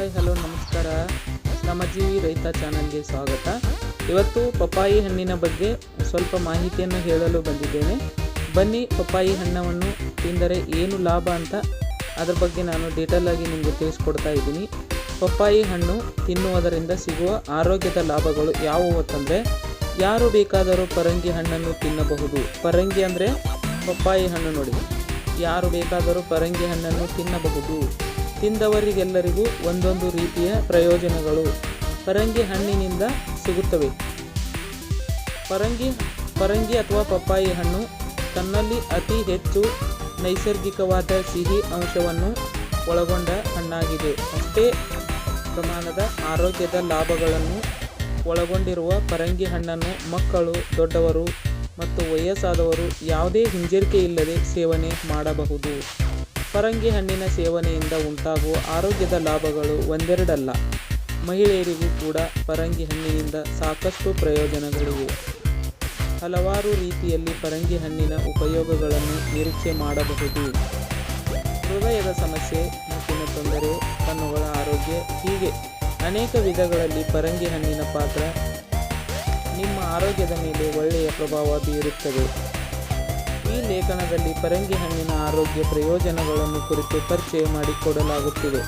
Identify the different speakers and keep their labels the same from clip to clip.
Speaker 1: Hi hello ನಮಸ್ಕಾರ. ಶ್ರಮಜೀವಿ ರೈತ ಚಾನಲ್ಗೆ ಸ್ವಾಗತ. ಇವತ್ತು ಪಪ್ಪಾಯಿ ಹಣ್ಣಿನ ಬಗ್ಗೆ ಸ್ವಲ್ಪ ಮಾಹಿತಿಯನ್ನು ಹೇಳಲು ಬಂದಿದ್ದೇನೆ. ಬನ್ನಿ, ಪಪ್ಪಾಯಿ ಹಣ್ಣನ್ನು ತಿಂದರೆ ಏನು ಲಾಭ ಅಂತ ಅದರ ಬಗ್ಗೆ ನಾನು ಡೀಟೇಲ್ ಆಗಿ ನಿಮಗೆ ತಿಳಿಸ್ಕೊಡ್ತಾ ಇದ್ದೀನಿ. ಪಪ್ಪಾಯಿ ಹಣ್ಣು ತಿನ್ನುವುದರಿಂದ ಸಿಗುವ ಆರೋಗ್ಯದ ಲಾಭಗಳು ಯಾವುವು ಅಂತಂದರೆ, ಯಾರು ಬೇಕಾದರೂ ಪರಂಗಿ ಹಣ್ಣನ್ನು ತಿನ್ನಬಹುದು. ಪರಂಗಿ ಅಂದರೆ ಪಪ್ಪಾಯಿ ಹಣ್ಣು ನೋಡಿ, ಯಾರು ಬೇಕಾದರೂ ಪರಂಗಿ ಹಣ್ಣನ್ನು ತಿನ್ನಬಹುದು. ತಿಂದವರಿಗೆಲ್ಲರಿಗೂ ಒಂದೊಂದು ರೀತಿಯ ಪ್ರಯೋಜನಗಳು ಪರಂಗಿ ಹಣ್ಣಿನಿಂದ ಸಿಗುತ್ತವೆ. ಪರಂಗಿ ಅಥವಾ ಪಪ್ಪಾಯಿ ಹಣ್ಣು ತನ್ನಲ್ಲಿ ಅತಿ ಹೆಚ್ಚು ನೈಸರ್ಗಿಕವಾದ ಸಿಹಿ ಅಂಶವನ್ನು ಒಳಗೊಂಡ ಹಣ್ಣಾಗಿದೆ. ಅಷ್ಟೇ ಪ್ರಮಾಣದ ಆರೋಗ್ಯದ ಲಾಭಗಳನ್ನು ಒಳಗೊಂಡಿರುವ ಪರಂಗಿ ಹಣ್ಣನ್ನು ಮಕ್ಕಳು, ದೊಡ್ಡವರು ಮತ್ತು ವಯಸ್ಸಾದವರು ಯಾವುದೇ ಹಿಂಜರಿಕೆ ಇಲ್ಲದೆ ಸೇವನೆ ಮಾಡಬಹುದು. ಪರಂಗಿ ಹಣ್ಣಿನ ಸೇವನೆಯಿಂದ ಉಂಟಾಗುವ ಆರೋಗ್ಯದ ಲಾಭಗಳು ಒಂದೆರಡಲ್ಲ. ಮಹಿಳೆಯರಿಗೂ ಕೂಡ ಪರಂಗಿ ಹಣ್ಣಿನಿಂದ ಸಾಕಷ್ಟು ಪ್ರಯೋಜನಗಳಿವೆ. ಹಲವಾರು ರೀತಿಯಲ್ಲಿ ಪರಂಗಿ ಹಣ್ಣಿನ ಉಪಯೋಗಗಳನ್ನು ನಿರೀಕ್ಷೆ ಮಾಡಬಹುದು. ಹೃದಯದ ಸಮಸ್ಯೆ, ಮುಟ್ಟಿನ ತೊಂದರೆ, ಕಣ್ಣುಗಳ ಆರೋಗ್ಯ, ಹೀಗೆ ಅನೇಕ ವಿಧಗಳಲ್ಲಿ ಪರಂಗಿ ಹಣ್ಣಿನ ಪಾತ್ರ ನಿಮ್ಮ ಆರೋಗ್ಯದ ಮೇಲೆ ಒಳ್ಳೆಯ ಪ್ರಭಾವ ಬೀರುತ್ತದೆ. ಈ ಲೇಖನದಲ್ಲಿ ಪರಂಗಿ ಹಣ್ಣಿನ ಆರೋಗ್ಯ ಪ್ರಯೋಜನಗಳನ್ನು ಕುರಿತು ಪರಿಚಯ ಮಾಡಿಕೊಡಲಾಗುತ್ತಿದೆ.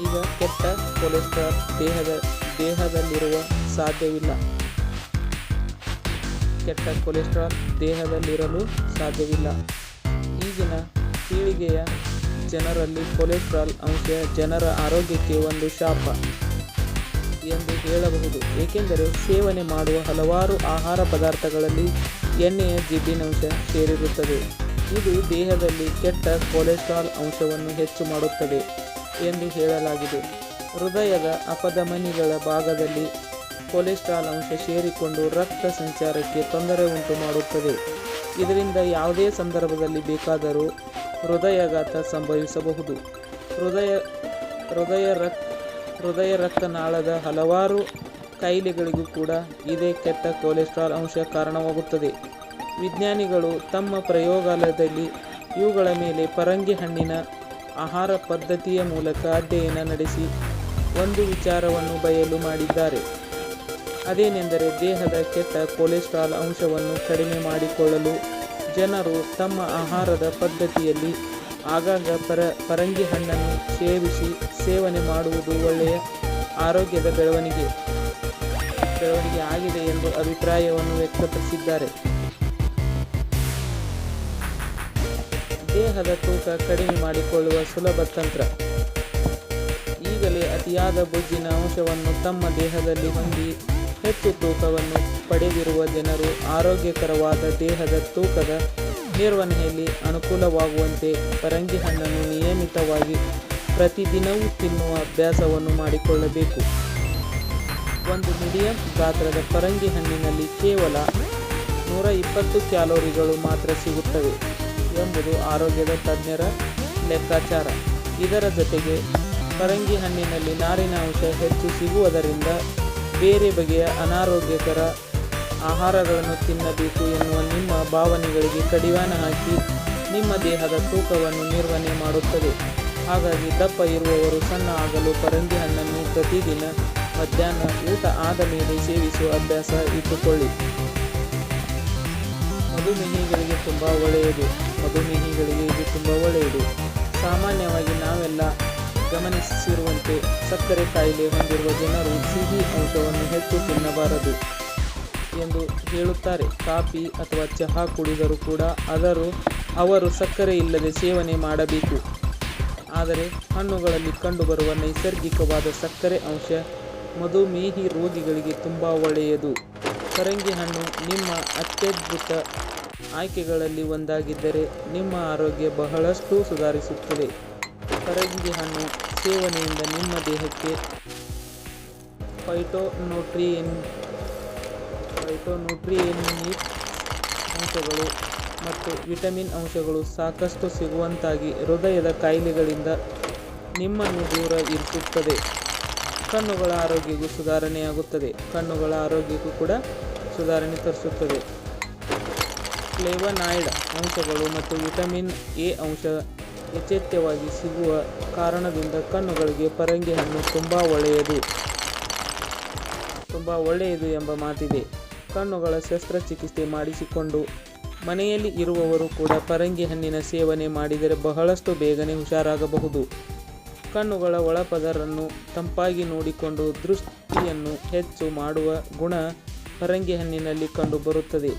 Speaker 1: ಈಗ ಕೆಟ್ಟ ಕೊಲೆಸ್ಟ್ರಾಲ್ ದೇಹದಲ್ಲಿರುವ ಸಾಧ್ಯವಿಲ್ಲ. ಕೆಟ್ಟ ಕೊಲೆಸ್ಟ್ರಾಲ್ ದೇಹದಲ್ಲಿರಲು ಸಾಧ್ಯವಿಲ್ಲ. ಈಗಿನ ಪೀಳಿಗೆಯ ಜನರಲ್ಲಿ ಕೊಲೆಸ್ಟ್ರಾಲ್ ಅಂಶ ಜನರ ಆರೋಗ್ಯಕ್ಕೆ ಒಂದು ಶಾಪ ಎಂದು ಹೇಳಬಹುದು. ಏಕೆಂದರೆ ಸೇವನೆ ಮಾಡುವ ಹಲವಾರು ಆಹಾರ ಪದಾರ್ಥಗಳಲ್ಲಿ ಎಣ್ಣೆಯ ಜಿಡ್ಡಿನಂಶ ಸೇರಿರುತ್ತದೆ. ಇದು ದೇಹದಲ್ಲಿ ಕೆಟ್ಟ ಕೊಲೆಸ್ಟ್ರಾಲ್ ಅಂಶವನ್ನು ಹೆಚ್ಚು ಮಾಡುತ್ತದೆ ಎಂದು ಹೇಳಲಾಗಿದೆ. ಹೃದಯದ ಅಪಧಮನಿಗಳ ಭಾಗದಲ್ಲಿ ಕೊಲೆಸ್ಟ್ರಾಲ್ ಅಂಶ ಸೇರಿಕೊಂಡು ರಕ್ತ ಸಂಚಾರಕ್ಕೆ ತೊಂದರೆ ಉಂಟು ಮಾಡುತ್ತದೆ. ಇದರಿಂದ ಯಾವುದೇ ಸಂದರ್ಭದಲ್ಲಿ ಬೇಕಾದರೂ ಹೃದಯಾಘಾತ ಸಂಭವಿಸಬಹುದು. ಹೃದಯ ರಕ್ತನಾಳದ ಹಲವಾರು ಕಾಯಿಲೆಗಳಿಗೂ ಕೂಡ ಇದೇ ಕೆಟ್ಟ ಕೊಲೆಸ್ಟ್ರಾಲ್ ಅಂಶ ಕಾರಣವಾಗುತ್ತದೆ. ವಿಜ್ಞಾನಿಗಳು ತಮ್ಮ ಪ್ರಯೋಗಾಲಯದಲ್ಲಿ ಇವುಗಳ ಮೇಲೆ ಪರಂಗಿ ಹಣ್ಣಿನ ಆಹಾರ ಪದ್ಧತಿಯ ಮೂಲಕ ಅಧ್ಯಯನ ನಡೆಸಿ ಒಂದು ವಿಚಾರವನ್ನು ಬಯಲು ಮಾಡಿದ್ದಾರೆ. ಅದೇನೆಂದರೆ, ದೇಹದ ಕೆಟ್ಟ ಕೊಲೆಸ್ಟ್ರಾಲ್ ಅಂಶವನ್ನು ಕಡಿಮೆ ಮಾಡಿಕೊಳ್ಳಲು ಜನರು ತಮ್ಮ ಆಹಾರದ ಪದ್ಧತಿಯಲ್ಲಿ ಆಗಾಗ ಪರಂಗಿ ಹಣ್ಣನ್ನು ಸೇವನೆ ಮಾಡುವುದು ಒಳ್ಳೆಯ ಆರೋಗ್ಯದ ಬೆಳವಣಿಗೆ ಆಗಿದೆ ಎಂದು ಅಭಿಪ್ರಾಯವನ್ನು ವ್ಯಕ್ತಪಡಿಸಿದ್ದಾರೆ. ದೇಹದ ತೂಕ ಕಡಿಮೆ ಮಾಡಿಕೊಳ್ಳುವ ಸುಲಭ ತಂತ್ರ. ಈಗಲೇ ಅತಿಯಾದ ಬೊಜ್ಜಿನ ಅಂಶವನ್ನು ತಮ್ಮ ದೇಹದಲ್ಲಿ ಹೊಂದಿ ಹೆಚ್ಚು ತೂಕವನ್ನು ಪಡೆದಿರುವ ಜನರು ಆರೋಗ್ಯಕರವಾದ ದೇಹದ ತೂಕದ ನಿರ್ವಹಣೆಯಲ್ಲಿ ಅನುಕೂಲವಾಗುವಂತೆ ಪರಂಗಿ ಹಣ್ಣನ್ನು ನಿಯಮಿತವಾಗಿ ಪ್ರತಿದಿನವೂ ತಿನ್ನುವ ಅಭ್ಯಾಸವನ್ನು ಮಾಡಿಕೊಳ್ಳಬೇಕು. ಒಂದು ಮೀಡಿಯಂ ಗಾತ್ರದ ಪರಂಗಿ ಹಣ್ಣಿನಲ್ಲಿ ಕೇವಲ 120 ಕ್ಯಾಲೋರಿಗಳು ಮಾತ್ರ ಸಿಗುತ್ತವೆ ಎಂಬುದು ಆರೋಗ್ಯದ ತಜ್ಞರ ಲೆಕ್ಕಾಚಾರ. ಇದರ ಜೊತೆಗೆ ಪರಂಗಿ ಹಣ್ಣಿನಲ್ಲಿ ನಾರಿನ ಅಂಶ ಹೆಚ್ಚು ಸಿಗುವುದರಿಂದ ಬೇರೆ ಬಗೆಯ ಅನಾರೋಗ್ಯಕರ ಆಹಾರಗಳನ್ನು ತಿನ್ನಬೇಕು ಎನ್ನುವ ನಿಮ್ಮ ಭಾವನೆಗಳಿಗೆ ಕಡಿವಾಣ ಹಾಕಿ ನಿಮ್ಮ ದೇಹದ ತೂಕವನ್ನು ನಿರ್ವಹಣೆ ಮಾಡುತ್ತದೆ. ಹಾಗಾಗಿ ದಪ್ಪ ಇರುವವರು ಸಣ್ಣ ಆಗಲು ಪರಂಗಿ ಹಣ್ಣನ್ನು ಪ್ರತಿದಿನ ಮಧ್ಯಾಹ್ನ ಊಟ ಆದ ಮೇಲೆ ಸೇವಿಸುವ ಅಭ್ಯಾಸ ಇಟ್ಟುಕೊಳ್ಳಿ. ಮಧುಮೇಹಿಗಳಿಗೆ ತುಂಬ ಒಳ್ಳೆಯದು. ಇದು ತುಂಬ ಒಳ್ಳೆಯದು. ಸಾಮಾನ್ಯವಾಗಿ ನಾವೆಲ್ಲ ಗಮನಿಸಿರುವಂತೆ ಸಕ್ಕರೆ ಕಾಯಿಲೆ ಹೊಂದಿರುವ ಜನರು ಸಿಹಿ ಅಂಶವನ್ನು ಹೆಚ್ಚು ತಿನ್ನಬಾರದು ಎಂದು ಹೇಳುತ್ತಾರೆ. ಕಾಫಿ ಅಥವಾ ಚಹಾ ಕುಡಿದರೂ ಕೂಡ ಅವರು ಸಕ್ಕರೆ ಇಲ್ಲದೆ ಸೇವನೆ ಮಾಡಬೇಕು. ಆದರೆ ಹಣ್ಣುಗಳಲ್ಲಿ ಕಂಡುಬರುವ ನೈಸರ್ಗಿಕವಾದ ಸಕ್ಕರೆ ಅಂಶ ಮಧುಮೇಹಿ ರೋಗಿಗಳಿಗೆ ತುಂಬ ಒಳ್ಳೆಯದು. ಪರಂಗಿ ಹಣ್ಣು ನಿಮ್ಮ ಅತ್ಯದ್ಭುತ ಆಯ್ಕೆಗಳಲ್ಲಿ ಒಂದಾಗಿದ್ದರೆ ನಿಮ್ಮ ಆರೋಗ್ಯ ಬಹಳಷ್ಟು ಸುಧಾರಿಸುತ್ತದೆ. ಪರಂಗಿ ಹಣ್ಣು ಸೇವನೆಯಿಂದ ನಿಮ್ಮ ದೇಹಕ್ಕೆ ಫೈಟೋನ್ಯೂಟ್ರಿಯೆಂಟ್ಸ್ ಅಂಶಗಳು ಮತ್ತು ವಿಟಮಿನ್ ಅಂಶಗಳು ಸಾಕಷ್ಟು ಸಿಗುವಂತಾಗಿ ಹೃದಯದ ಕಾಯಿಲೆಗಳಿಂದ ನಿಮ್ಮನ್ನು ದೂರ ಇರಿಸುತ್ತದೆ. ಕಣ್ಣುಗಳ ಆರೋಗ್ಯಕ್ಕೂ ಕೂಡ ಸುಧಾರಣೆ ತರಿಸುತ್ತದೆ. ಫ್ಲೇವನಾಯ್ಡ್ ಅಂಶಗಳು ಮತ್ತು ವಿಟಮಿನ್ ಎ ಅಂಶ ಯಥೇಚ್ಛವಾಗಿ ಸಿಗುವ ಕಾರಣದಿಂದ ಕಣ್ಣುಗಳಿಗೆ ಪರಂಗಿ ಹಣ್ಣು ತುಂಬ ಒಳ್ಳೆಯದು ಎಂಬ ಮಾತಿದೆ. ಕಣ್ಣುಗಳ ಶಸ್ತ್ರಚಿಕಿತ್ಸೆ ಮಾಡಿಸಿಕೊಂಡು ಮನೆಯಲ್ಲಿ ಇರುವವರು ಕೂಡ ಪರಂಗಿ ಹಣ್ಣಿನ ಸೇವನೆ ಮಾಡಿದರೆ ಬಹಳಷ್ಟು ಬೇಗನೆ ಹುಷಾರಾಗಬಹುದು. ಕಣ್ಣುಗಳ ಒಳಪದರನ್ನು ತಂಪಾಗಿ ನೋಡಿಕೊಂಡು ದೃಷ್ಟಿಯನ್ನು ಹೆಚ್ಚು ಮಾಡುವ ಗುಣ ಪರಂಗಿ ಹಣ್ಣಿನಲ್ಲಿ ಕಂಡುಬರುತ್ತದೆ.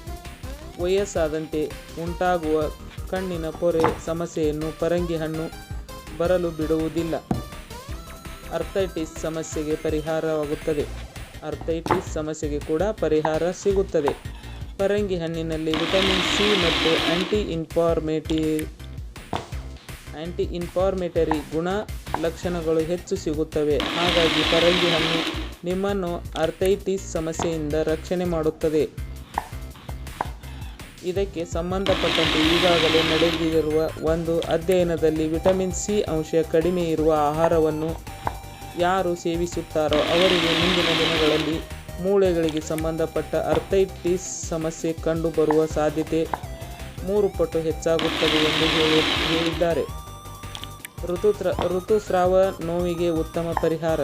Speaker 1: ವಯಸ್ಸಾದಂತೆ ಉಂಟಾಗುವ ಕಣ್ಣಿನ ಪೊರೆ ಸಮಸ್ಯೆಯನ್ನು ಪರಂಗಿ ಹಣ್ಣು ಬರಲು ಬಿಡುವುದಿಲ್ಲ. ಅರ್ಥೈಟಿಸ್ ಸಮಸ್ಯೆಗೆ ಪರಿಹಾರವಾಗುತ್ತದೆ. ಅರ್ಥೈಟಿಸ್ ಸಮಸ್ಯೆಗೆ ಕೂಡ ಪರಿಹಾರ ಸಿಗುತ್ತದೆ. ಪರಂಗಿ ಹಣ್ಣಿನಲ್ಲಿ ವಿಟಮಿನ್ ಸಿ ಮತ್ತು ಆಂಟಿ ಇನ್ಫ್ಲಾಮೇಟರಿ ಗುಣ ಲಕ್ಷಣಗಳು ಹೆಚ್ಚು ಸಿಗುತ್ತವೆ. ಹಾಗಾಗಿ ಪರಂಗಿ ಹಣ್ಣು ನಿಮ್ಮನ್ನು ಅರ್ಥೈಟಿಸ್ ಸಮಸ್ಯೆಯಿಂದ ರಕ್ಷಣೆ ಮಾಡುತ್ತದೆ. ಇದಕ್ಕೆ ಸಂಬಂಧಪಟ್ಟಂತೆ ಈಗಾಗಲೇ ನಡೆದಿರುವ ಒಂದು ಅಧ್ಯಯನದಲ್ಲಿ ವಿಟಮಿನ್ ಸಿ ಅಂಶ ಕಡಿಮೆ ಇರುವ ಆಹಾರವನ್ನು ಯಾರು ಸೇವಿಸುತ್ತಾರೋ ಅವರಿಗೆ ಮುಂದಿನ ದಿನಗಳಲ್ಲಿ ಮೂಳೆಗಳಿಗೆ ಸಂಬಂಧಪಟ್ಟ ಅರ್ಥೈಟಿಸ್ ಸಮಸ್ಯೆ ಕಂಡುಬರುವ ಸಾಧ್ಯತೆ 3 ಪಟ್ಟು ಹೆಚ್ಚಾಗುತ್ತದೆ ಎಂದು ಹೇಳಿದ್ದಾರೆ. ಋತುಸ್ರಾವ ನೋವಿಗೆ ಉತ್ತಮ ಪರಿಹಾರ.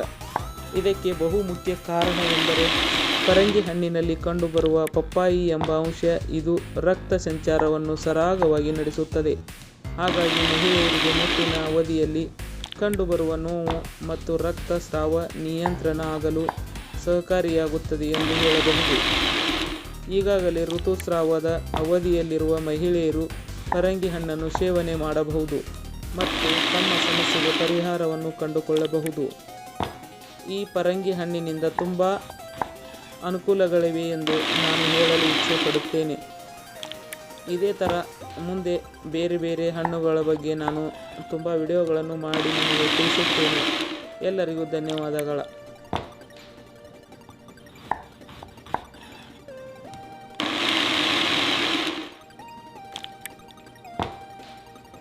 Speaker 1: ಇದಕ್ಕೆ ಬಹುಮುಖ್ಯ ಕಾರಣ ಎಂದರೆ ಪರಂಗಿ ಹಣ್ಣಿನಲ್ಲಿ ಕಂಡುಬರುವ ಪಪ್ಪಾಯಿ ಎಂಬ ಅಂಶ. ಇದು ರಕ್ತ ಸಂಚಾರವನ್ನು ಸರಾಗವಾಗಿ ನಡೆಸುತ್ತದೆ. ಹಾಗಾಗಿ ಮಹಿಳೆಯರಿಗೆ ಮುಟ್ಟಿನ ಅವಧಿಯಲ್ಲಿ ಕಂಡುಬರುವ ನೋವು ಮತ್ತು ರಕ್ತಸ್ರಾವ ನಿಯಂತ್ರಣ ಆಗಲು ಸಹಕಾರಿಯಾಗುತ್ತದೆ ಎಂದು ಹೇಳಬಹುದು. ಈಗಾಗಲೇ ಋತುಸ್ರಾವದ ಅವಧಿಯಲ್ಲಿರುವ ಮಹಿಳೆಯರು ಪರಂಗಿ ಹಣ್ಣನ್ನು ಸೇವನೆ ಮಾಡಬಹುದು ಮತ್ತು ತಮ್ಮ ಸಮಸ್ಯೆಗೆ ಪರಿಹಾರವನ್ನು ಕಂಡುಕೊಳ್ಳಬಹುದು. ಈ ಪರಂಗಿ ಹಣ್ಣಿನಿಂದ ತುಂಬ ಅನುಕೂಲಗಳಿವೆ ಎಂದು ನಾನು ಹೇಳಲು ಇಚ್ಛೆ ಪಡುತ್ತೇನೆ. ಇದೇ ಥರ ಮುಂದೆ ಬೇರೆ ಬೇರೆ ಹಣ್ಣುಗಳ ಬಗ್ಗೆ ನಾನು ತುಂಬ ವಿಡಿಯೋಗಳನ್ನು ಮಾಡಿ ನಿಮಗೆ ತಿಳಿಸುತ್ತೇನೆ. ಎಲ್ಲರಿಗೂ ಧನ್ಯವಾದಗಳು.